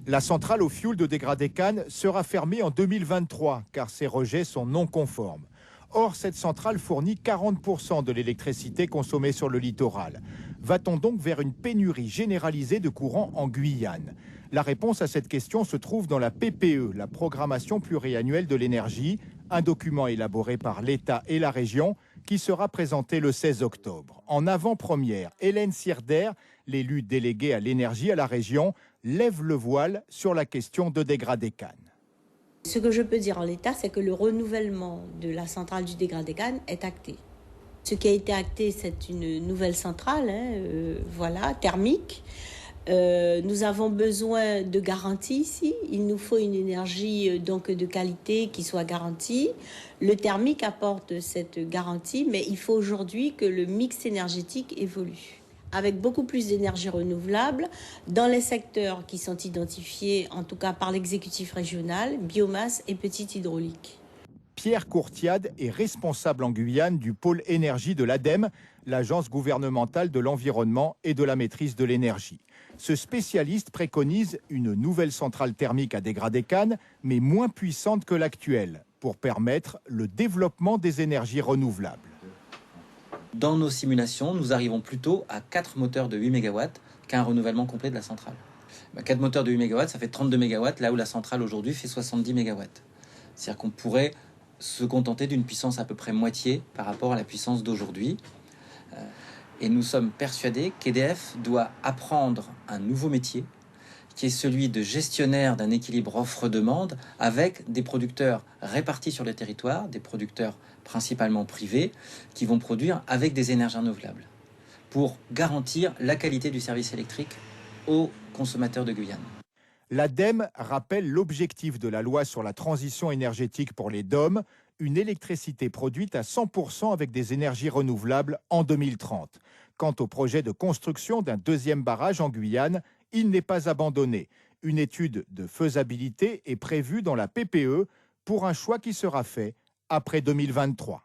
La centrale au fioul de Dégradé-Cannes sera fermée en 2023 car ses rejets sont non conformes. Or, cette centrale fournit 40% de l'électricité consommée sur le littoral. Va-t-on donc vers une pénurie généralisée de courant en Guyane? La réponse à cette question se trouve dans la PPE, la programmation pluriannuelle de l'énergie, un document élaboré par l'État et la région qui sera présenté le 16 octobre. En avant-première, Hélène Sierder, l'élue déléguée à l'énergie à la région, lève le voile sur la question de Dégradé-Cannes. Ce que je peux dire en l'état, c'est que le renouvellement de la centrale du Dégradé-Cannes est acté. Ce qui a été acté, c'est une nouvelle centrale, thermique. Nous avons besoin de garanties ici. Il nous faut une énergie de qualité qui soit garantie. Le thermique apporte cette garantie, mais il faut aujourd'hui que le mix énergétique évolue, avec beaucoup plus d'énergie renouvelable dans les secteurs qui sont identifiés, en tout cas par l'exécutif régional, biomasse et petite hydraulique. Pierre Courtiade est responsable en Guyane du pôle énergie de l'ADEME, l'Agence gouvernementale de l'environnement et de la maîtrise de l'énergie. Ce spécialiste préconise une nouvelle centrale thermique à Dégradé-Cannes, mais moins puissante que l'actuelle, pour permettre le développement des énergies renouvelables. Dans nos simulations, nous arrivons plutôt à 4 moteurs de 8 MW qu'un renouvellement complet de la centrale. 4 moteurs de 8 MW, ça fait 32 MW, là où la centrale aujourd'hui fait 70 MW. C'est-à-dire qu'on pourrait se contenter d'une puissance à peu près moitié par rapport à la puissance d'aujourd'hui. Et nous sommes persuadés qu'EDF doit apprendre un nouveau métier, qui est celui de gestionnaire d'un équilibre offre-demande avec des producteurs répartis sur le territoire, des producteurs principalement privés, qui vont produire avec des énergies renouvelables, pour garantir la qualité du service électrique aux consommateurs de Guyane. L'ADEME rappelle l'objectif de la loi sur la transition énergétique pour les DOM, une électricité produite à 100% avec des énergies renouvelables en 2030. Quant au projet de construction d'un deuxième barrage en Guyane, il n'est pas abandonné. Une étude de faisabilité est prévue dans la PPE pour un choix qui sera fait après 2023.